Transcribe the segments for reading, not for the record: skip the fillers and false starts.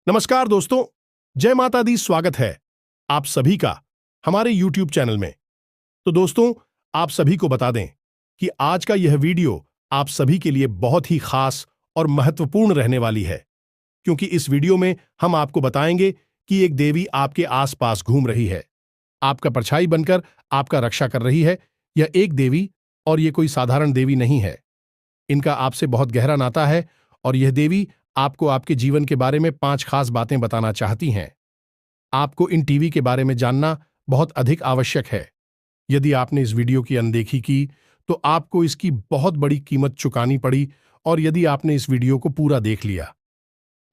नमस्कार दोस्तों, जय माता दी। स्वागत है आप सभी का हमारे YouTube चैनल में। तो दोस्तों, आप सभी को बता दें कि आज का यह वीडियो आप सभी के लिए बहुत ही खास और महत्वपूर्ण रहने वाली है, क्योंकि इस वीडियो में हम आपको बताएंगे कि एक देवी आपके आसपास घूम रही है, आपका परछाई बनकर आपका रक्षा कर रही है। यह एक देवी, और यह कोई साधारण देवी नहीं है। इनका आपसे बहुत गहरा नाता है, और यह देवी आपको आपके जीवन के बारे में 5 खास बातें बताना चाहती हैं। आपको इन टीवी के बारे में जानना बहुत अधिक आवश्यक है। यदि आपने इस वीडियो की अनदेखी की, तो आपको इसकी बहुत बड़ी कीमत चुकानी पड़ी, और यदि आपने इस वीडियो को पूरा देख लिया,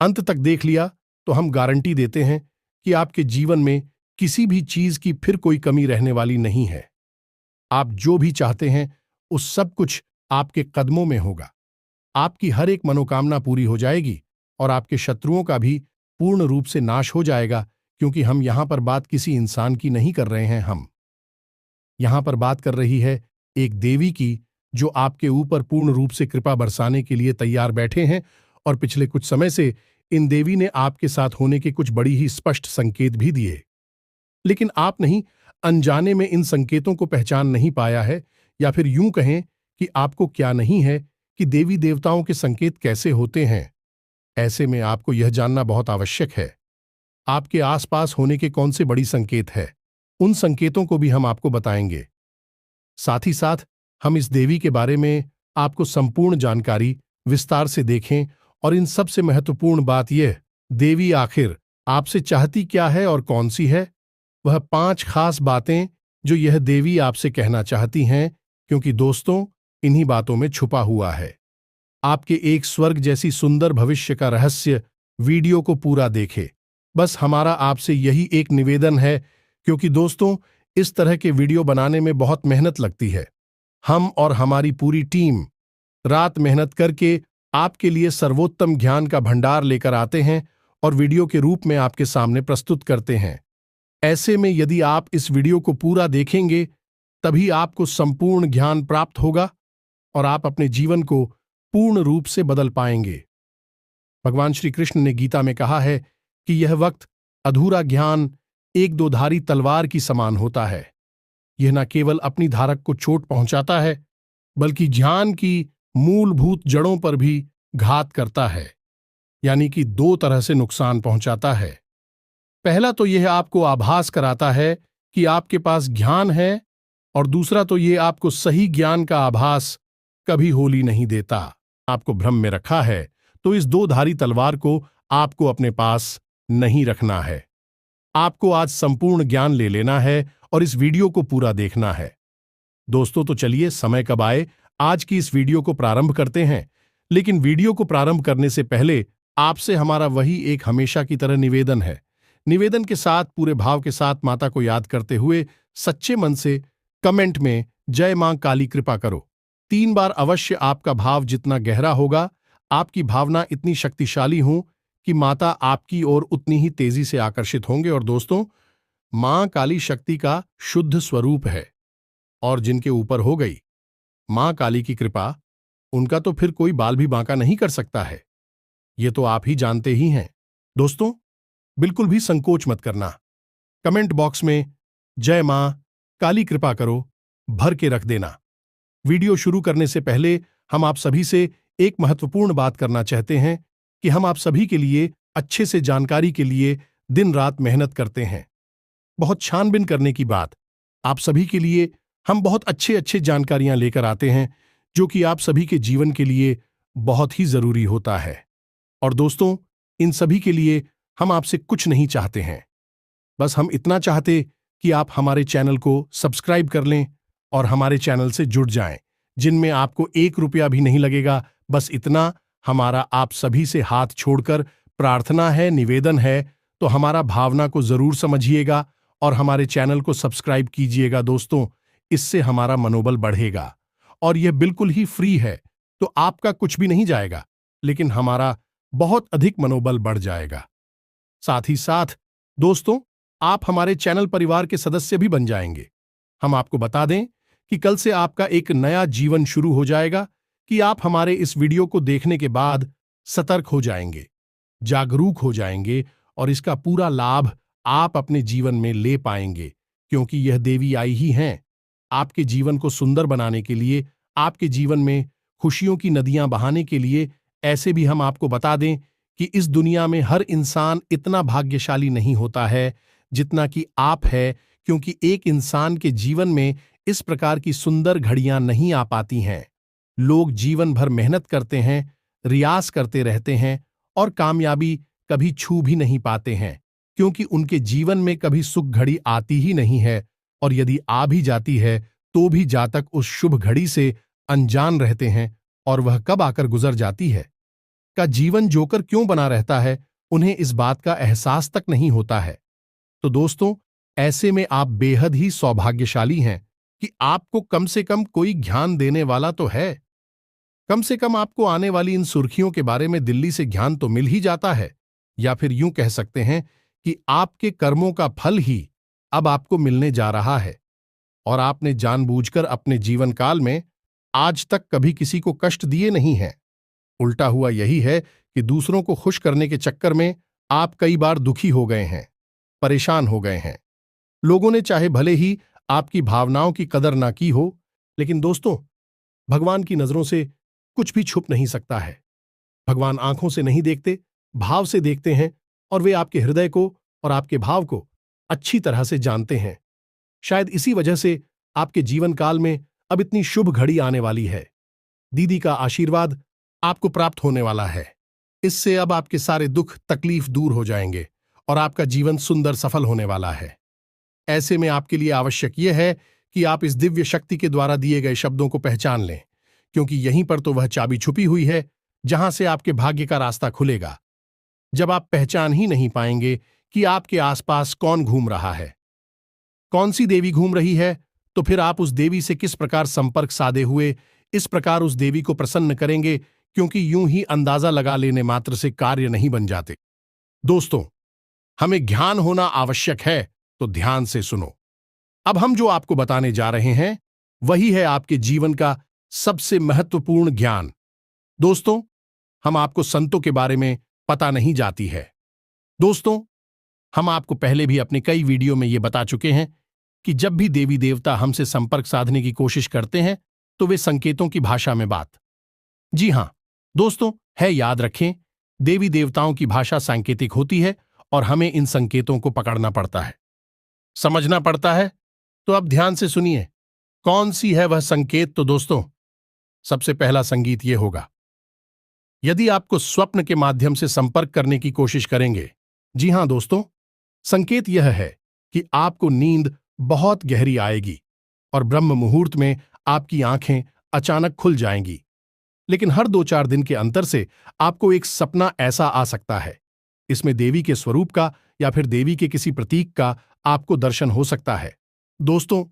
अंत तक देख लिया, तो हम गारंटी देते हैं कि आपके जीवन में किसी भी चीज की फिर कोई कमी रहने वाली नहीं है। आप जो भी चाहते हैं, उस सब कुछ आपके कदमों में होगा। आपकी हर एक मनोकामना पूरी हो जाएगी, और आपके शत्रुओं का भी पूर्ण रूप से नाश हो जाएगा, क्योंकि हम यहां पर बात किसी इंसान की नहीं कर रहे हैं। हम यहां पर बात कर रही है एक देवी की, जो आपके ऊपर पूर्ण रूप से कृपा बरसाने के लिए तैयार बैठे हैं। और पिछले कुछ समय से इन देवी ने आपके साथ होने के कुछ बड़ी ही स्पष्ट संकेत भी दिए, लेकिन आप नहीं, अनजाने में इन संकेतों को पहचान नहीं पाया है, या फिर यूं कहें कि आपको क्या नहीं है कि देवी देवताओं के संकेत कैसे होते हैं। ऐसे में आपको यह जानना बहुत आवश्यक है, आपके आसपास होने के कौन से बड़ी संकेत है। उन संकेतों को भी हम आपको बताएंगे। साथ ही साथ हम इस देवी के बारे में आपको संपूर्ण जानकारी विस्तार से देखें, और इन सबसे महत्वपूर्ण बात यह, देवी आखिर आपसे चाहती क्या है और कौन सी है। वह 5 खास बातें जो यह देवी आपसे कहना चाहती हैं, क्योंकि दोस्तों, इन्हीं बातों में छुपा हुआ है आपके एक स्वर्ग जैसी सुंदर भविष्य का रहस्य। वीडियो को पूरा देखें। बस हमारा आपसे यही एक निवेदन है, क्योंकि दोस्तों, इस तरह के वीडियो बनाने में बहुत मेहनत लगती है। हम और हमारी पूरी टीम रात मेहनत करके आपके लिए सर्वोत्तम ज्ञान का भंडार लेकर आते हैं, और वीडियो के रूप में आपके सामने प्रस्तुत करते हैं। ऐसे में यदि आप इस वीडियो को पूरा देखेंगे, तभी आपको संपूर्ण ज्ञान प्राप्त होगा, और आप अपने जीवन को पूर्ण रूप से बदल पाएंगे। भगवान श्री कृष्ण ने गीता में कहा है कि यह वक्त अधूरा ज्ञान एक दोधारी तलवार की समान होता है। यह न केवल अपनी धारक को चोट पहुंचाता है, बल्कि ज्ञान की मूलभूत जड़ों पर भी घात करता है, यानी कि 2 तरह से नुकसान पहुंचाता है। पहला तो यह आपको आभास कराता है कि आपके पास ज्ञान है, और दूसरा तो यह आपको सही ज्ञान का आभास कभी होली नहीं देता। आपको भ्रम में रखा है, तो इस 2 धारी तलवार को आपको अपने पास नहीं रखना है। आपको आज संपूर्ण ज्ञान ले लेना है, और इस वीडियो को पूरा देखना है। दोस्तों, तो चलिए, समय कब आए, आज की इस वीडियो को प्रारंभ करते हैं। लेकिन वीडियो को प्रारंभ करने से पहले आपसे हमारा वही एक हमेशा की तरह निवेदन है। निवेदन के साथ, पूरे भाव के साथ माता को याद करते हुए सच्चे मन से कमेंट में जय मां काली कृपा करो 3 बार अवश्य। आपका भाव जितना गहरा होगा, आपकी भावना इतनी शक्तिशाली हो कि माता आपकी ओर उतनी ही तेजी से आकर्षित होंगे। और दोस्तों, मां काली शक्ति का शुद्ध स्वरूप है, और जिनके ऊपर हो गई मां काली की कृपा, उनका तो फिर कोई बाल भी बांका नहीं कर सकता है। ये तो आप ही जानते ही हैं। दोस्तों, बिल्कुल भी संकोच मत करना। कमेंट बॉक्स में जय मां काली कृपा करो भर के रख देना। वीडियो शुरू करने से पहले हम आप सभी से एक महत्वपूर्ण बात करना चाहते हैं कि हम आप सभी के लिए अच्छे से जानकारी के लिए दिन रात मेहनत करते हैं। बहुत छानबीन करने की बात, आप सभी के लिए हम बहुत अच्छे जानकारियां लेकर आते हैं, जो कि आप सभी के जीवन के लिए बहुत ही जरूरी होता है। और दोस्तों, इन सभी के लिए हम आपसे कुछ नहीं चाहते हैं। बस हम इतना चाहते कि आप हमारे चैनल को सब्सक्राइब कर लें, और हमारे चैनल से जुड़ जाएं, जिनमें आपको 1 रुपया भी नहीं लगेगा। बस इतना हमारा आप सभी से हाथ छोड़कर प्रार्थना है, निवेदन है। तो हमारा भावना को जरूर समझिएगा, और हमारे चैनल को सब्सक्राइब कीजिएगा दोस्तों। इससे हमारा मनोबल बढ़ेगा, और यह बिल्कुल ही फ्री है, तो आपका कुछ भी नहीं जाएगा, लेकिन हमारा बहुत अधिक मनोबल बढ़ जाएगा। साथ ही साथ दोस्तों, आप हमारे चैनल परिवार के सदस्य भी बन जाएंगे। हम आपको बता दें कि कल से आपका एक नया जीवन शुरू हो जाएगा, कि आप हमारे इस वीडियो को देखने के बाद सतर्क हो जाएंगे। जागरूक हो जाएंगे और इसका पूरा लाभ आप अपने जीवन में ले पाएंगे, क्योंकि यह देवी आई ही हैं आपके जीवन को सुंदर बनाने के लिए, आपके जीवन में खुशियों की नदियां बहाने के लिए। ऐसे भी हम आपको बता दें कि इस दुनिया में हर इंसान इतना भाग्यशाली नहीं होता है जितना कि आप है, क्योंकि एक इंसान के जीवन में इस प्रकार की सुंदर घड़ियां नहीं आ पाती हैं। लोग जीवन भर मेहनत करते हैं, रियाज करते रहते हैं और कामयाबी कभी छू भी नहीं पाते हैं, क्योंकि उनके जीवन में कभी सुख घड़ी आती ही नहीं है, और यदि आ भी जाती है तो भी जातक उस शुभ घड़ी से अनजान रहते हैं और वह कब आकर गुजर जाती है का जीवन जोकर क्यों बना रहता है, उन्हें इस बात का एहसास तक नहीं होता है। तो दोस्तों, ऐसे में आप बेहद ही सौभाग्यशाली हैं कि आपको कम से कम कोई ज्ञान देने वाला तो है। कम से कम आपको आने वाली इन सुर्खियों के बारे में दिल्ली से ज्ञान तो मिल ही जाता है, या फिर यूं कह सकते हैं कि आपके कर्मों का फल ही अब आपको मिलने जा रहा है। और आपने जानबूझकर अपने जीवन काल में आज तक कभी किसी को कष्ट दिए नहीं हैं। उल्टा हुआ यही है कि दूसरों को खुश करने के चक्कर में आप कई बार दुखी हो गए हैं, परेशान हो गए हैं। लोगों ने चाहे भले ही आपकी भावनाओं की कदर ना की हो, लेकिन दोस्तों, भगवान की नजरों से कुछ भी छुप नहीं सकता है। भगवान आंखों से नहीं देखते, भाव से देखते हैं, और वे आपके हृदय को और आपके भाव को अच्छी तरह से जानते हैं। शायद इसी वजह से आपके जीवन काल में अब इतनी शुभ घड़ी आने वाली है। दीदी का आशीर्वाद आपको प्राप्त होने वाला है। इससे अब आपके सारे दुख तकलीफ दूर हो जाएंगे और आपका जीवन सुंदर सफल होने वाला है। ऐसे में आपके लिए आवश्यक यह है कि आप इस दिव्य शक्ति के द्वारा दिए गए शब्दों को पहचान लें, क्योंकि यहीं पर तो वह चाबी छुपी हुई है जहां से आपके भाग्य का रास्ता खुलेगा। जब आप पहचान ही नहीं पाएंगे कि आपके आसपास कौन घूम रहा है, कौन सी देवी घूम रही है, तो फिर आप उस देवी से किस प्रकार संपर्क साधे हुए इस प्रकार उस देवी को प्रसन्न करेंगे, क्योंकि यूं ही अंदाजा लगा लेने मात्र से कार्य नहीं बन जाते। दोस्तों, हमें ज्ञान होना आवश्यक है, तो ध्यान से सुनो। अब हम जो आपको बताने जा रहे हैं वही है आपके जीवन का सबसे महत्वपूर्ण ज्ञान। दोस्तों, हम आपको संतों के बारे में पता नहीं जाती है। दोस्तों, हम आपको पहले भी अपने कई वीडियो में ये बता चुके हैं कि जब भी देवी देवता हमसे संपर्क साधने की कोशिश करते हैं तो वे संकेतों की भाषा में बात। जी हां दोस्तों, है, याद रखें, देवी देवताओं की भाषा सांकेतिक होती है और हमें इन संकेतों को पकड़ना पड़ता है, समझना पड़ता है। तो अब ध्यान से सुनिए, कौन सी है वह संकेत। तो दोस्तों, सबसे पहला संगीत यह होगा, यदि आपको स्वप्न के माध्यम से संपर्क करने की कोशिश करेंगे। जी हां दोस्तों, संकेत यह है कि आपको नींद बहुत गहरी आएगी और ब्रह्म मुहूर्त में आपकी आंखें अचानक खुल जाएंगी। लेकिन हर 2-4 दिन के अंतर से आपको एक सपना ऐसा आ सकता है, इसमें देवी के स्वरूप का या फिर देवी के किसी प्रतीक का आपको दर्शन हो सकता है। दोस्तों,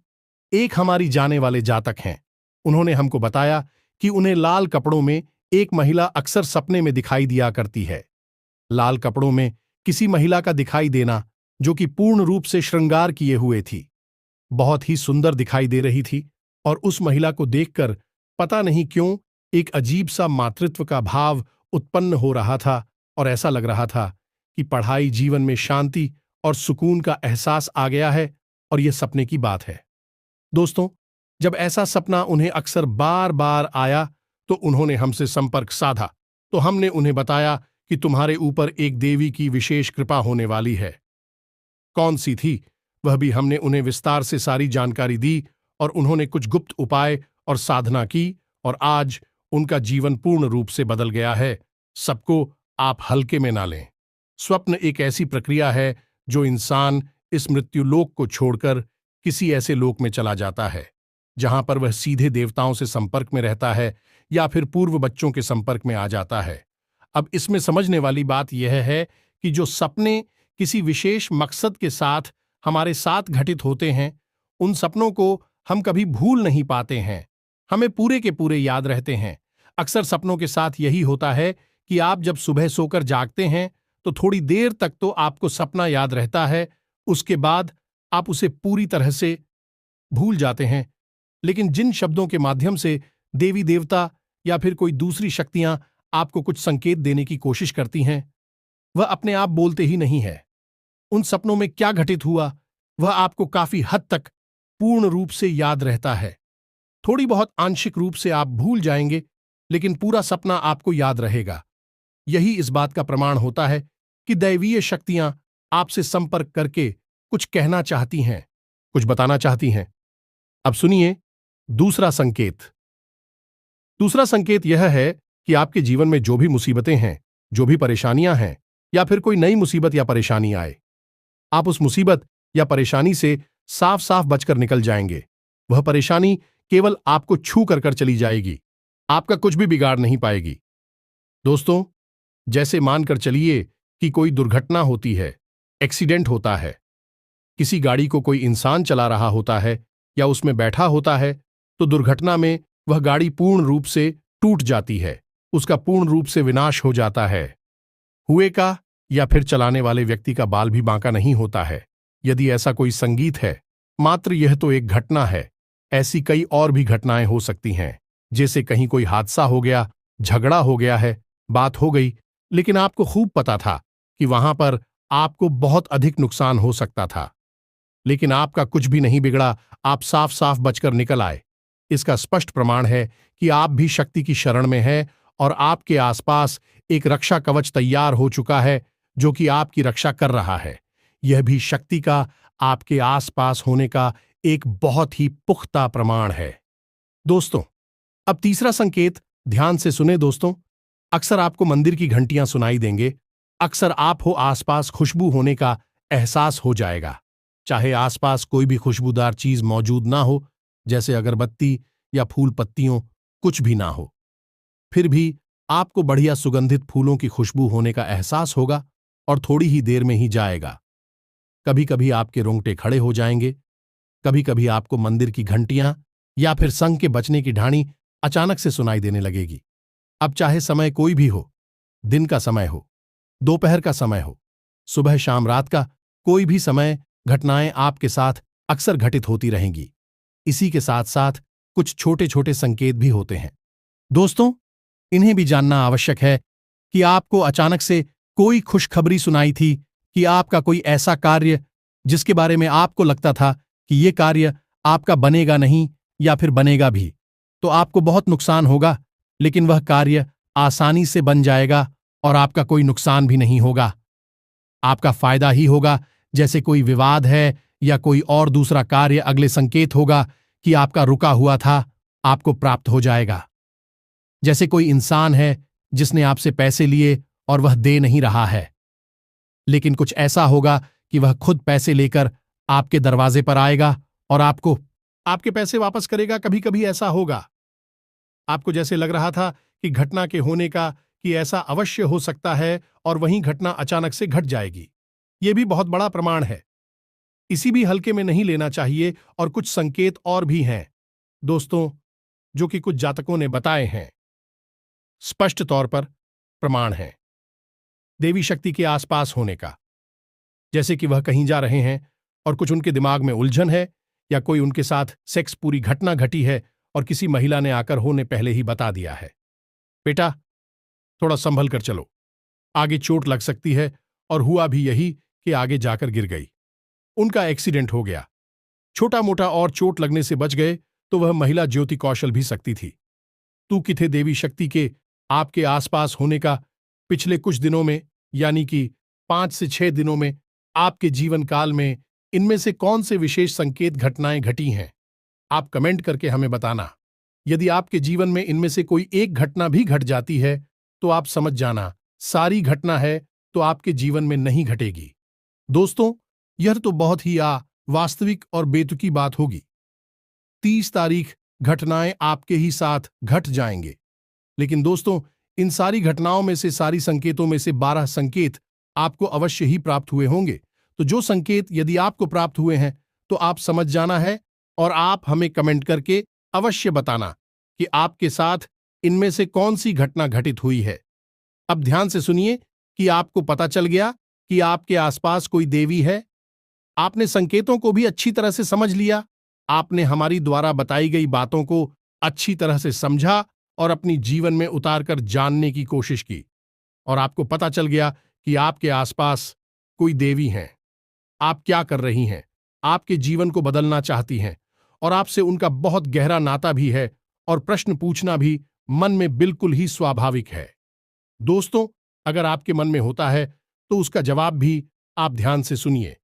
एक हमारी जाने वाले जातक हैं, उन्होंने हमको बताया कि उन्हें लाल कपड़ों में एक महिला अक्सर सपने में दिखाई दिया करती है। लाल कपड़ों में किसी महिला का दिखाई देना जो कि पूर्ण रूप से श्रृंगार किए हुए थी, बहुत ही सुंदर दिखाई दे रही थी, और उस महिला को देखकर पता नहीं क्यों एक अजीब सा मातृत्व का भाव उत्पन्न हो रहा था, और ऐसा लग रहा था कि पढ़ाई, जीवन में शांति और सुकून का एहसास आ गया है, और यह सपने की बात है। दोस्तों, जब ऐसा सपना उन्हें अक्सर बार बार आया तो उन्होंने हमसे संपर्क साधा, तो हमने उन्हें बताया कि तुम्हारे ऊपर एक देवी की विशेष कृपा होने वाली है। कौन सी थी वह भी हमने उन्हें विस्तार से सारी जानकारी दी, और उन्होंने कुछ गुप्त उपाय और साधना की, और आज उनका जीवन पूर्ण रूप से बदल गया है। सबको आप हल्के में ना लें। स्वप्न एक ऐसी प्रक्रिया है जो इंसान इस मृत्युलोक को छोड़कर किसी ऐसे लोक में चला जाता है जहां पर वह सीधे देवताओं से संपर्क में रहता है या फिर पूर्व बच्चों के संपर्क में आ जाता है। अब इसमें समझने वाली बात यह है कि जो सपने किसी विशेष मकसद के साथ हमारे साथ घटित होते हैं, उन सपनों को हम कभी भूल नहीं पाते हैं, हमें पूरे के पूरे याद रहते हैं। अक्सर सपनों के साथ यही होता है कि आप जब सुबह सोकर जागते हैं तो थोड़ी देर तक तो आपको सपना याद रहता है, उसके बाद आप उसे पूरी तरह से भूल जाते हैं। लेकिन जिन शब्दों के माध्यम से देवी देवता या फिर कोई दूसरी शक्तियां आपको कुछ संकेत देने की कोशिश करती हैं, वह अपने आप बोलते ही नहीं है। उन सपनों में क्या घटित हुआ वह आपको काफी हद तक पूर्ण रूप से याद रहता है। थोड़ी बहुत आंशिक रूप से आप भूल जाएंगे, लेकिन पूरा सपना आपको याद रहेगा। यही इस बात का प्रमाण होता है कि दैवीय शक्तियां आपसे संपर्क करके कुछ कहना चाहती हैं, कुछ बताना चाहती हैं। अब सुनिए दूसरा संकेत। दूसरा संकेत यह है कि आपके जीवन में जो भी मुसीबतें हैं, जो भी परेशानियां हैं, या फिर कोई नई मुसीबत या परेशानी आए, आप उस मुसीबत या परेशानी से साफ साफ बचकर निकल जाएंगे। वह परेशानी केवल आपको छू कर चली जाएगी, आपका कुछ भी बिगाड़ नहीं पाएगी। दोस्तों, जैसे मानकर चलिए कि कोई दुर्घटना होती है, एक्सीडेंट होता है, किसी गाड़ी को कोई इंसान चला रहा होता है या उसमें बैठा होता है, तो दुर्घटना में वह गाड़ी पूर्ण रूप से टूट जाती है, उसका पूर्ण रूप से विनाश हो जाता है। हुए का या फिर चलाने वाले व्यक्ति का बाल भी बांका नहीं होता है। यदि ऐसा कोई संगीत है, मात्र यह तो एक घटना है, ऐसी कई और भी घटनाएं हो सकती हैं। जैसे कहीं कोई हादसा हो गया, झगड़ा हो गया है, बात हो गई, लेकिन आपको खूब पता था कि वहां पर आपको बहुत अधिक नुकसान हो सकता था, लेकिन आपका कुछ भी नहीं बिगड़ा, आप साफ साफ बचकर निकल आए। इसका स्पष्ट प्रमाण है कि आप भी शक्ति की शरण में हैं और आपके आसपास एक रक्षा कवच तैयार हो चुका है जो कि आपकी रक्षा कर रहा है। यह भी शक्ति का आपके आसपास होने का एक बहुत ही पुख्ता प्रमाण है। दोस्तों, अब तीसरा संकेत ध्यान से सुने दोस्तों। अक्सर आपको मंदिर की घंटियां सुनाई देंगे, अक्सर आप हो आसपास खुशबू होने का एहसास हो जाएगा। चाहे आसपास कोई भी खुशबूदार चीज मौजूद ना हो, जैसे अगरबत्ती या फूल पत्तियों, कुछ भी ना हो, फिर भी आपको बढ़िया सुगंधित फूलों की खुशबू होने का एहसास होगा और थोड़ी ही देर में ही जाएगा। कभी कभी आपके रोंगटे खड़े हो जाएंगे, कभी कभी आपको मंदिर की घंटियां या फिर संग के बजने की ढाणी अचानक से सुनाई देने लगेगी। अब चाहे समय कोई भी हो, दिन का समय हो, दोपहर का समय हो, सुबह शाम रात का कोई भी समय, घटनाएं आपके साथ अक्सर घटित होती रहेंगी। इसी के साथ साथ कुछ छोटे छोटे संकेत भी होते हैं। दोस्तों, इन्हें भी जानना आवश्यक है कि आपको अचानक से कोई खुशखबरी सुनाई थी कि आपका कोई ऐसा कार्य जिसके बारे में आपको लगता था कि ये कार्य आपका बनेगा नहीं या फिर बनेगा भी, तो आपको बहुत नुकसान होगा, लेकिन वह कार्य आसानी से बन जाएगा और आपका कोई नुकसान भी नहीं होगा। आपका फायदा ही होगा। जैसे कोई विवाद है या कोई और दूसरा कार्य, अगले संकेत होगा कि आपका रुका हुआ था, आपको प्राप्त हो जाएगा। जैसे कोई इंसान है जिसने आपसे पैसे लिए और वह दे नहीं रहा है, लेकिन कुछ ऐसा होगा कि वह खुद पैसे लेकर आपके दरवाजे पर आएगा और आपको आपके पैसे वापस करेगा। कभी कभी ऐसा होगा, आपको जैसे लग रहा था कि घटना के होने का कि ऐसा अवश्य हो सकता है और वहीं घटना अचानक से घट जाएगी। यह भी बहुत बड़ा प्रमाण है, इसी भी हल्के में नहीं लेना चाहिए। और कुछ संकेत और भी हैं दोस्तों, जो कि कुछ जातकों ने बताए हैं, स्पष्ट तौर पर प्रमाण है देवी शक्ति के आसपास होने का। जैसे कि वह कहीं जा रहे हैं और कुछ उनके दिमाग में उलझन है, या कोई उनके साथ सेक्स पूरी घटना घटी है और किसी महिला ने आकर होने पहले ही बता दिया है, बेटा थोड़ा संभल कर चलो, आगे चोट लग सकती है। और हुआ भी यही कि आगे जाकर गिर गई, उनका एक्सीडेंट हो गया। छोटा मोटा और चोट लगने से बच गए तो वह महिला ज्योति कौशल भी सकती थी। तू किथे देवी शक्ति के आपके आसपास होने का पिछले कुछ दिनों में, यानी कि 5 से 6 दिनों में, आपके जीवन काल में इनमें से कौन से विशेष संकेत घटनाएं घटी हैं? आप कमेंट करके हमें बताना। यदि आपके जीवन में इनमें से कोई एक घटना भी घट जाती है तो आप समझ जाना सारी घटना है तो आपके जीवन में नहीं घटेगी। दोस्तों, यह तो बहुत ही वास्तविक और बेतुकी बात होगी। 30 तारीख घटनाएं आपके ही साथ घट जाएंगे, लेकिन दोस्तों इन सारी घटनाओं में से, सारी संकेतों में से 12 संकेत आपको अवश्य ही प्राप्त हुए होंगे। तो जो संकेत यदि आपको प्राप्त हुए हैं तो आप समझ जाना है और आप हमें कमेंट करके अवश्य बताना कि आपके साथ इनमें से कौन सी घटना घटित हुई है। अब ध्यान से सुनिए कि आपको पता चल गया कि आपके आसपास कोई देवी है। आपने संकेतों को भी अच्छी तरह से समझ लिया, आपने हमारी द्वारा बताई गई बातों को अच्छी तरह से समझा और अपनी जीवन में उतारकर जानने की कोशिश की, और आपको पता चल गया कि आपके आसपास कोई देवी हैं। आप क्या कर रही हैं? आपके जीवन को बदलना चाहती हैं और आपसे उनका बहुत गहरा नाता भी है और प्रश्न पूछना भी मन में बिल्कुल ही स्वाभाविक है। दोस्तों, अगर आपके मन में होता है तो उसका जवाब भी आप ध्यान से सुनिए।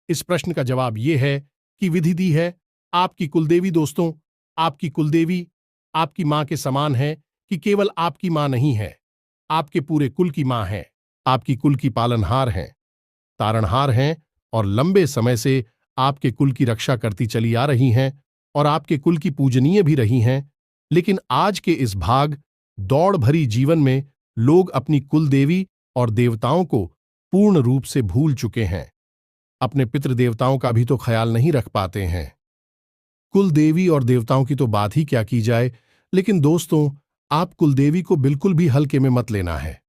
इस प्रश्न का जवाब यह है कि विधि दी है आपकी कुलदेवी। दोस्तों, आपकी कुलदेवी आपकी मां के समान है कि केवल आपकी मां नहीं है, आपके पूरे कुल की मां है। आपकी कुल की पालनहार हैं, तारणहार हैं और लंबे समय से आपके कुल की रक्षा करती चली आ रही हैं और आपके कुल की पूजनीय भी रही हैं। लेकिन आज के इस भाग दौड़ भरी जीवन में लोग अपनी कुल देवी और देवताओं को पूर्ण रूप से भूल चुके हैं। अपने पितृ देवताओं का भी तो ख्याल नहीं रख पाते हैं। कुल देवी और देवताओं की तो बात ही क्या की जाए। लेकिन दोस्तों, आप कुलदेवी को बिल्कुल भी हल्के में मत लेना है।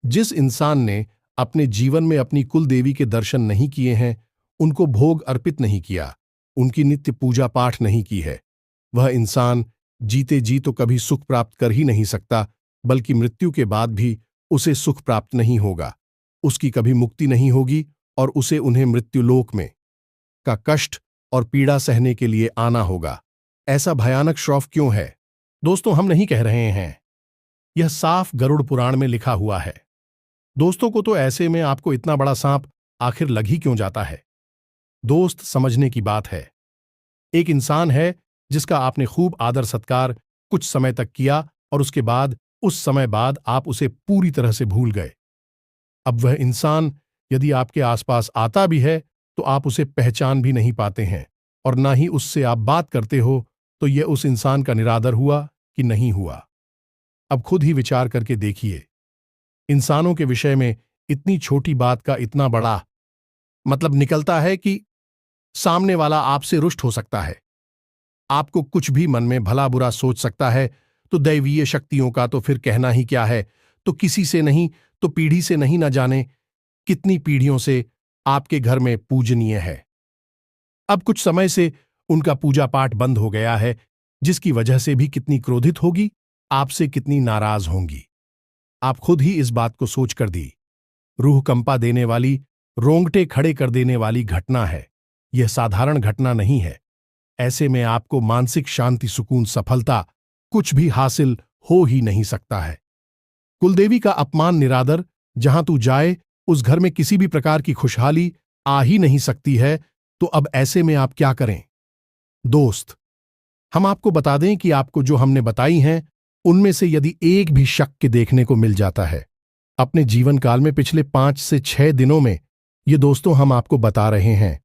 जिस इंसान ने अपने जीवन में अपनी कुल देवी के दर्शन नहीं किए हैं, उनको भोग अर्पित नहीं किया, उनकी नित्य पूजा पाठ नहीं की है, वह इंसान जीते जी तो कभी सुख प्राप्त कर ही नहीं सकता, बल्कि मृत्यु के बाद भी उसे सुख प्राप्त नहीं होगा। उसकी कभी मुक्ति नहीं होगी और उसे उन्हें मृत्युलोक में का कष्ट और पीड़ा सहने के लिए आना होगा। ऐसा भयानक श्राप क्यों है? दोस्तों, हम नहीं कह रहे हैं, यह साफ गरुड़ पुराण में लिखा हुआ है। दोस्तों को तो ऐसे में आपको इतना बड़ा सांप आखिर लग ही क्यों जाता है? दोस्त, समझने की बात है। एक इंसान है जिसका आपने खूब आदर सत्कार कुछ समय तक किया और उसके बाद उस समय बाद आप उसे पूरी तरह से भूल गए। अब वह इंसान यदि आपके आसपास आता भी है तो आप उसे पहचान भी नहीं पाते हैं और ना ही उससे आप बात करते हो। तो यह उस इंसान का निरादर हुआ कि नहीं हुआ? अब खुद ही विचार करके देखिए। इंसानों के विषय में इतनी छोटी बात का इतना बड़ा मतलब निकलता है कि सामने वाला आपसे रुष्ट हो सकता है, आपको कुछ भी मन में भला बुरा सोच सकता है। तो दैवीय शक्तियों का तो फिर कहना ही क्या है। तो किसी से नहीं तो पीढ़ी से नहीं, न जाने कितनी पीढ़ियों से आपके घर में पूजनीय है। अब कुछ समय से उनका पूजा पाठ बंद हो गया है, जिसकी वजह से भी कितनी क्रोधित होगी, आपसे कितनी नाराज होंगी। आप खुद ही इस बात को सोच कर दी। रूह कंपा देने वाली, रोंगटे खड़े कर देने वाली घटना है। यह साधारण घटना नहीं है। ऐसे में आपको मानसिक शांति, सुकून, सफलता कुछ भी हासिल हो ही नहीं सकता है। कुलदेवी का अपमान, निरादर, जहां तू जाए उस घर में किसी भी प्रकार की खुशहाली आ ही नहीं सकती है। तो अब ऐसे में आप क्या करें? दोस्त, हम आपको बता दें कि आपको जो हमने बताई हैं उनमें से यदि एक भी शक देखने को मिल जाता है अपने जीवन काल में पिछले 5 से 6 दिनों में, ये दोस्तों हम आपको बता रहे हैं।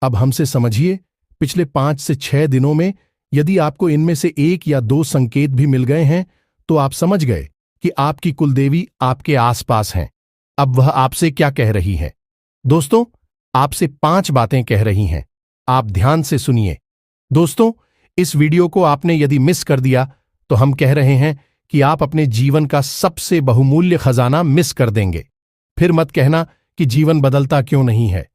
अब हमसे समझिए, पिछले 5 से 6 दिनों में यदि आपको इनमें से 1 या 2 संकेत भी मिल गए हैं तो आप समझ गए कि आपकी कुलदेवी आपके आसपास हैं। अब वह आपसे क्या कह रही है? दोस्तों, आपसे 5 बातें कह रही हैं। आप ध्यान से सुनिए। दोस्तों, इस वीडियो को आपने यदि मिस कर दिया तो हम कह रहे हैं कि आप अपने जीवन का सबसे बहुमूल्य खजाना मिस कर देंगे। फिर मत कहना कि जीवन बदलता क्यों नहीं है,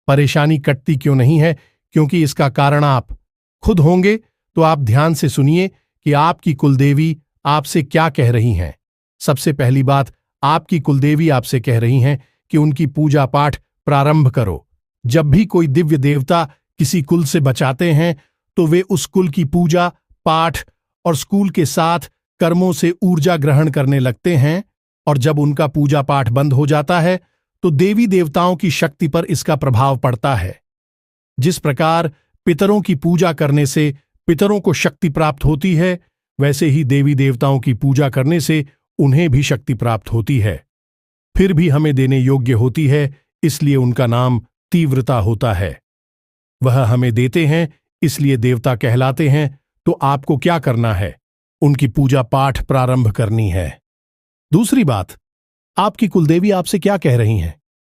परेशानी कटती क्यों नहीं है, क्योंकि इसका कारण आप खुद होंगे। तो आप ध्यान से सुनिए कि आपकी कुलदेवी आपसे क्या कह रही हैं। सबसे पहली बात, आपकी कुलदेवी आपसे कह रही हैं कि उनकी पूजा पाठ प्रारंभ करो। जब भी कोई दिव्य देवता किसी कुल से बचाते हैं तो वे उस कुल की पूजा पाठ और स्कूल के साथ कर्मों से ऊर्जा ग्रहण करने लगते हैं, और जब उनका पूजा पाठ बंद हो जाता है तो देवी देवताओं की शक्ति पर इसका प्रभाव पड़ता है। जिस प्रकार पितरों की पूजा करने से पितरों को शक्ति प्राप्त होती है, वैसे ही देवी देवताओं की पूजा करने से उन्हें भी शक्ति प्राप्त होती है। फिर भी हमें देने योग्य होती है, इसलिए उनका नाम तीव्रता होता है। वह हमें देते हैं इसलिए देवता कहलाते हैं। तो आपको क्या करना है? उनकी पूजा पाठ प्रारंभ करनी है। दूसरी बात, आपकी कुलदेवी आपसे क्या कह रही हैं?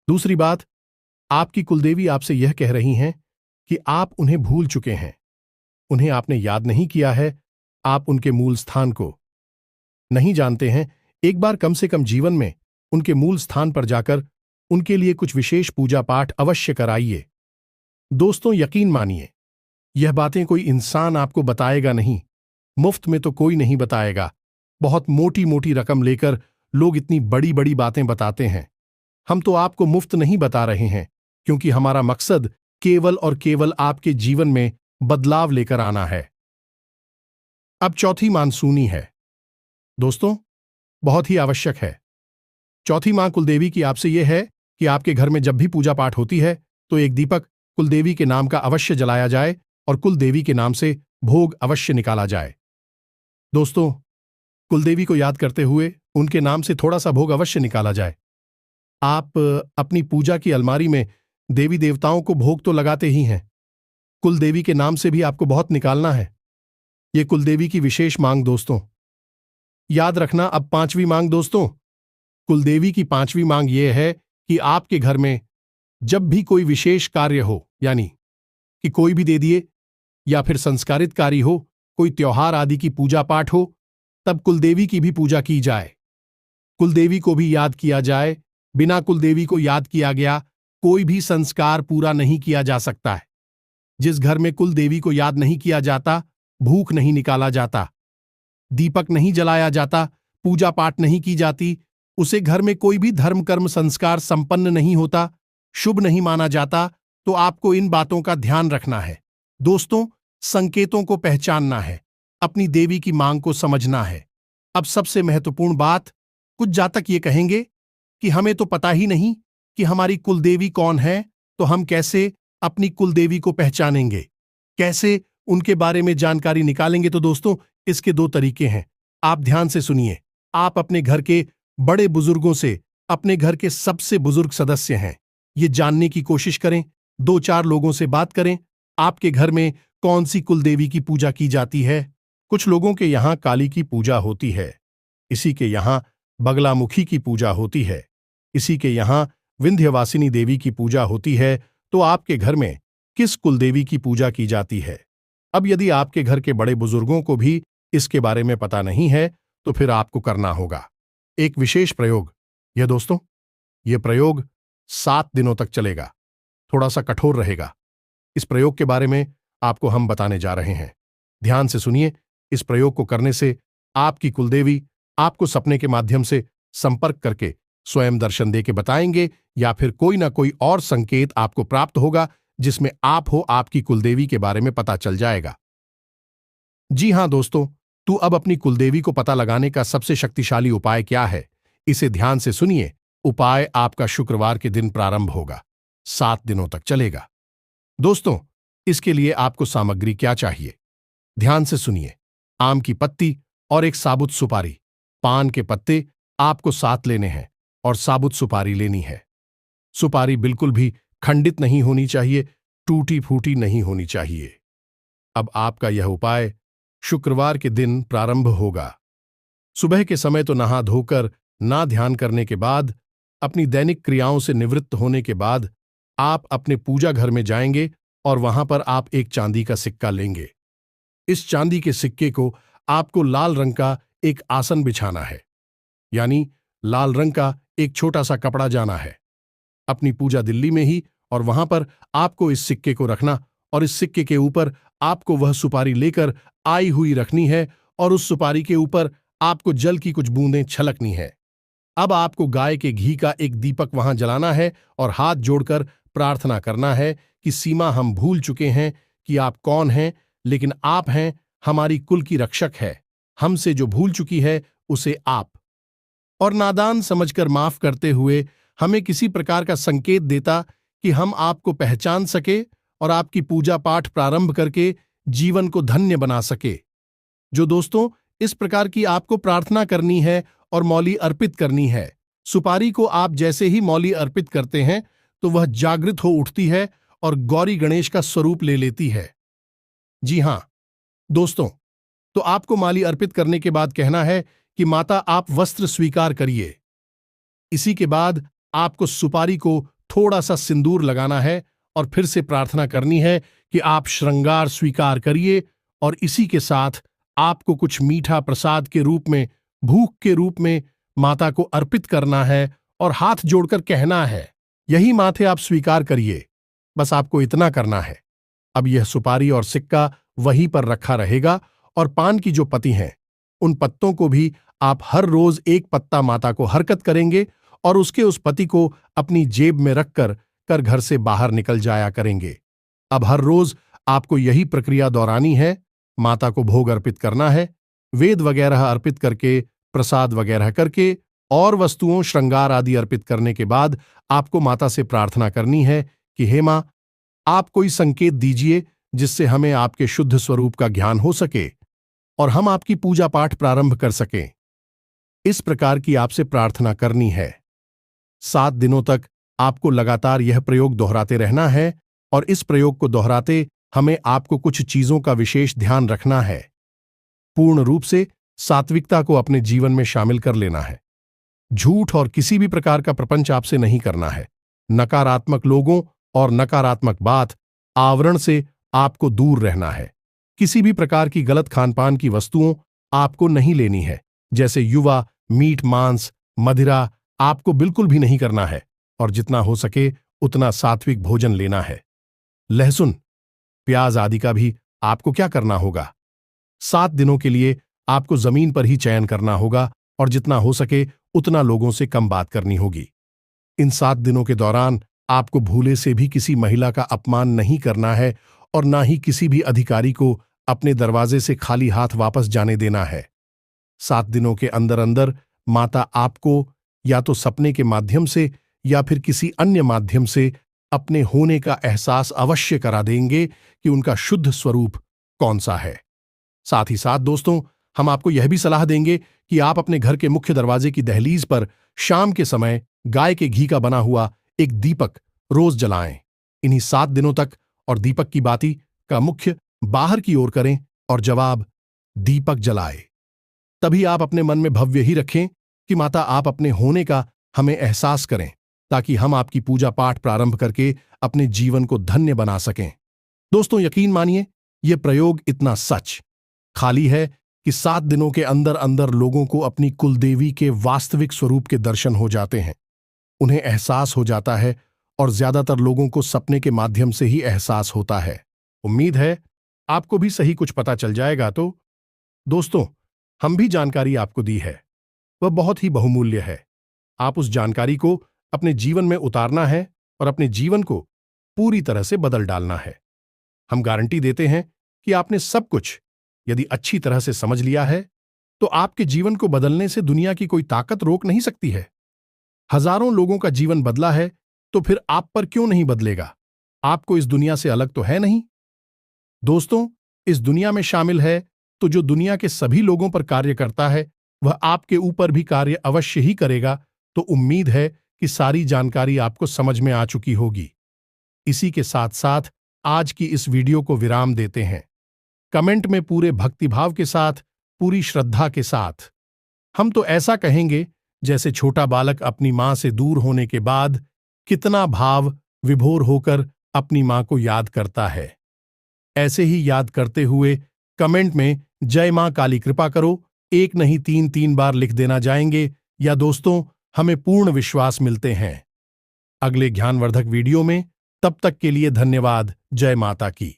दूसरी बात, आपकी कुलदेवी आपसे यह कह रही हैं कि आप उन्हें भूल चुके हैं, उन्हें आपने याद नहीं किया है, आप उनके मूल स्थान को नहीं जानते हैं। एक बार कम से कम जीवन में उनके मूल स्थान पर जाकर उनके लिए कुछ विशेष पूजा पाठ अवश्य कराइए। दोस्तों, यकीन मानिए, यह बातें कोई इंसान आपको बताएगा नहीं, मुफ्त में तो कोई नहीं बताएगा। बहुत मोटी मोटी रकम लेकर लोग इतनी बड़ी बड़ी बातें बताते हैं। हम तो आपको मुफ्त नहीं बता रहे हैं, क्योंकि हमारा मकसद केवल और केवल आपके जीवन में बदलाव लेकर आना है। अब चौथी मानसूनी है। दोस्तों, बहुत ही आवश्यक है। चौथी मां कुलदेवी की आपसे यह है कि आपके घर में जब भी पूजा पाठ होती है तो एक दीपक कुलदेवी के नाम का अवश्य जलाया जाए और कुलदेवी के नाम से भोग अवश्य निकाला जाए। दोस्तों, कुलदेवी को याद करते हुए उनके नाम से थोड़ा सा भोग अवश्य निकाला जाए। आप अपनी पूजा की अलमारी में देवी देवताओं को भोग तो लगाते ही हैं, कुलदेवी के नाम से भी आपको बहुत निकालना है। ये कुलदेवी की विशेष मांग दोस्तों। याद रखना अब पांचवी मांग दोस्तों। कुलदेवी की पांचवी मांग यह है कि आपके घर में जब भी कोई विशेष कार्य हो, यानी कि कोई भी दे दिए या फिर संस्कारित कार्य हो, कोई त्योहार आदि की पूजा पाठ हो, तब कुलदेवी की भी पूजा की जाए। कुलदेवी को भी याद किया जाए। बिना कुलदेवी को याद किया गया कोई भी संस्कार पूरा नहीं किया जा सकता है। जिस घर में कुलदेवी को याद नहीं किया जाता, भूख नहीं निकाला जाता, दीपक नहीं जलाया जाता, पूजा पाठ नहीं की जाती, उसे घर में कोई भी धर्म कर्म संस्कार संपन्न नहीं होता, शुभ नहीं माना जाता। तो आपको इन बातों का ध्यान रखना है दोस्तों। संकेतों को पहचानना है, अपनी देवी की मांग को समझना है। अब सबसे महत्वपूर्ण बात, कुछ जातक ये कहेंगे कि हमें तो पता ही नहीं कि हमारी कुलदेवी कौन है, तो हम कैसे अपनी कुलदेवी को पहचानेंगे, कैसे उनके बारे में जानकारी निकालेंगे। तो दोस्तों, इसके दो तरीके हैं। आप ध्यान से सुनिए। आप अपने घर के बड़े बुजुर्गों से, अपने घर के सबसे बुजुर्ग सदस्य हैं, ये जानने की कोशिश करें। 2-4 लोगों से बात करें, आपके घर में कौन सी कुलदेवी की पूजा की जाती है। कुछ लोगों के यहां काली की पूजा होती है, इसी के यहां बगलामुखी की पूजा होती है, इसी के यहां विंध्यवासिनी देवी की पूजा होती है। तो आपके घर में किस कुलदेवी की पूजा की जाती है? अब यदि आपके घर के बड़े बुजुर्गों को भी इसके बारे में पता नहीं है, तो फिर आपको करना होगा एक विशेष प्रयोग। यह दोस्तों, यह प्रयोग 7 दिनों तक चलेगा, थोड़ा सा कठोर रहेगा। इस प्रयोग के बारे में आपको हम बताने जा रहे हैं। ध्यान से सुनिए। इस प्रयोग को करने से आपकी कुलदेवी आपको सपने के माध्यम से संपर्क करके स्वयं दर्शन देके बताएंगे, या फिर कोई ना कोई और संकेत आपको प्राप्त होगा जिसमें आप हो आपकी कुलदेवी के बारे में पता चल जाएगा। जी हां दोस्तों, तो अब अपनी कुलदेवी को पता लगाने का सबसे शक्तिशाली उपाय क्या है, इसे ध्यान से सुनिए। उपाय आपका शुक्रवार के दिन प्रारंभ होगा, 7 दिनों तक चलेगा। दोस्तों, इसके लिए आपको सामग्री क्या चाहिए, ध्यान से सुनिए। आम की पत्ती और एक साबुत सुपारी। पान के पत्ते आपको 7 लेने हैं और साबुत सुपारी लेनी है। सुपारी बिल्कुल भी खंडित नहीं होनी चाहिए, टूटी फूटी नहीं होनी चाहिए। अब आपका यह उपाय शुक्रवार के दिन प्रारंभ होगा। सुबह के समय तो नहा धोकर, ना ध्यान करने के बाद, अपनी दैनिक क्रियाओं से निवृत्त होने के बाद आप अपने पूजा घर में जाएंगे और वहां पर आप एक चांदी का सिक्का लेंगे। इस चांदी के सिक्के को आपको लाल रंग का एक आसन बिछाना है, यानी लाल रंग का एक छोटा सा कपड़ा जाना है अपनी पूजा दिल्ली में ही, और वहां पर आपको इस सिक्के को रखना और इस सिक्के के ऊपर आपको वह सुपारी लेकर आई हुई रखनी है और उस सुपारी के ऊपर आपको जल की कुछ बूंदें छलकनी है। अब आपको गाय के घी का एक दीपक वहां जलाना है और हाथ जोड़कर प्रार्थना करना है कि सीमा, हम भूल चुके हैं कि आप कौन हैं, लेकिन आप हैं हमारी कुल की रक्षक है। हमसे जो भूल चुकी है उसे आप और नादान समझकर माफ करते हुए हमें किसी प्रकार का संकेत देता कि हम आपको पहचान सके और आपकी पूजा पाठ प्रारंभ करके जीवन को धन्य बना सके। जो दोस्तों, इस प्रकार की आपको प्रार्थना करनी है और मौली अर्पित करनी है। सुपारी को आप जैसे ही मौली अर्पित करते हैं तो वह जागृत हो उठती है और गौरी गणेश का स्वरूप ले लेती है। जी हां दोस्तों, तो आपको माली अर्पित करने के बाद कहना है कि माता, आप वस्त्र स्वीकार करिए। इसी के बाद आपको सुपारी को थोड़ा सा सिंदूर लगाना है और फिर से प्रार्थना करनी है कि आप श्रृंगार स्वीकार करिए, और इसी के साथ आपको कुछ मीठा प्रसाद के रूप में, भूख के रूप में माता को अर्पित करना है और हाथ जोड़कर कहना है, यही माथे आप स्वीकार करिए। बस आपको इतना करना है। अब यह सुपारी और सिक्का वहीं पर रखा रहेगा और पान की जो पत्ती हैं, उन पत्तों को भी आप हर रोज एक पत्ता माता को हरकत करेंगे और उसके उस पति को अपनी जेब में रखकर कर घर से बाहर निकल जाया करेंगे। अब हर रोज आपको यही प्रक्रिया दोहरानी है। माता को भोग अर्पित करना है, वेद वगैरह अर्पित करके, प्रसाद वगैरह करके और वस्तुओं श्रृंगार आदि अर्पित करने के बाद आपको माता से प्रार्थना करनी है कि हे मां, आप कोई संकेत दीजिए जिससे हमें आपके शुद्ध स्वरूप का ज्ञान हो सके और हम आपकी पूजा पाठ प्रारंभ कर सकें। इस प्रकार की आपसे प्रार्थना करनी है। 7 दिनों तक आपको लगातार यह प्रयोग दोहराते रहना है और इस प्रयोग को दोहराते हमें आपको कुछ चीजों का विशेष ध्यान रखना है। पूर्ण रूप से सात्विकता को अपने जीवन में शामिल कर लेना है। झूठ और किसी भी प्रकार का प्रपंच आपसे नहीं करना है। नकारात्मक लोगों और नकारात्मक बात आवरण से आपको दूर रहना है। किसी भी प्रकार की गलत खानपान की वस्तुओं आपको नहीं लेनी है, जैसे युवा, मीट, मांस, मदिरा आपको बिल्कुल भी नहीं करना है और जितना हो सके उतना सात्विक भोजन लेना है। लहसुन, प्याज आदि का भी आपको क्या करना होगा? 7 दिनों के लिए आपको जमीन पर ही चयन करना होगा और जितना हो सके उतना लोगों से कम बात करनी होगी। इन 7 दिनों के दौरान आपको भूले से भी किसी महिला का अपमान नहीं करना है और ना ही किसी भी अधिकारी को अपने दरवाजे से खाली हाथ वापस जाने देना है। 7 दिनों के अंदर अंदर माता आपको या तो सपने के माध्यम से या फिर किसी अन्य माध्यम से अपने होने का एहसास अवश्य करा देंगे कि उनका शुद्ध स्वरूप कौन सा है। साथ ही साथ दोस्तों, हम आपको यह भी सलाह देंगे कि आप अपने घर के मुख्य दरवाजे की दहलीज पर शाम के समय गाय के घी का बना हुआ एक दीपक रोज जलाएं। इन्हीं 7 दिनों तक और दीपक की बाती का मुख्य बाहर की ओर करें और जवाब दीपक जलाए। तभी आप अपने मन में भव्य ही रखें कि माता आप अपने होने का हमें एहसास करें, ताकि हम आपकी पूजा पाठ प्रारंभ करके अपने जीवन को धन्य बना सकें। दोस्तों, यकीन मानिए, यह प्रयोग इतना सच खाली है कि 7 दिनों के अंदर अंदर लोगों को अपनी कुलदेवी के वास्तविक स्वरूप के दर्शन हो जाते हैं, उन्हें एहसास हो जाता है और ज्यादातर लोगों को सपने के माध्यम से ही एहसास होता है। उम्मीद है आपको भी सही कुछ पता चल जाएगा। तो दोस्तों, हम भी जानकारी आपको दी है, वह बहुत ही बहुमूल्य है। आप उस जानकारी को अपने जीवन में उतारना है और अपने जीवन को पूरी तरह से बदल डालना है। हम गारंटी देते हैं कि आपने सब कुछ यदि अच्छी तरह से समझ लिया है तो आपके जीवन को बदलने से दुनिया की कोई ताकत रोक नहीं सकती है। हजारों लोगों का जीवन बदला है तो फिर आप पर क्यों नहीं बदलेगा? आपको इस दुनिया से अलग तो है नहीं। दोस्तों, इस दुनिया में शामिल है तो जो दुनिया के सभी लोगों पर कार्य करता है वह आपके ऊपर भी कार्य अवश्य ही करेगा। तो उम्मीद है कि सारी जानकारी आपको समझ में आ चुकी होगी। इसी के साथ साथ आज की इस वीडियो को विराम देते हैं। कमेंट में पूरे भक्तिभाव के साथ, पूरी श्रद्धा के साथ हम तो ऐसा कहेंगे जैसे छोटा बालक अपनी मां से दूर होने के बाद कितना भाव विभोर होकर अपनी मां को याद करता है। ऐसे ही याद करते हुए कमेंट में जय मां काली कृपा करो 1 नहीं 3 बार लिख देना जाएंगे, या दोस्तों हमें पूर्ण विश्वास मिलते हैं। अगले ज्ञानवर्धक वीडियो में, तब तक के लिए धन्यवाद। जय माता की।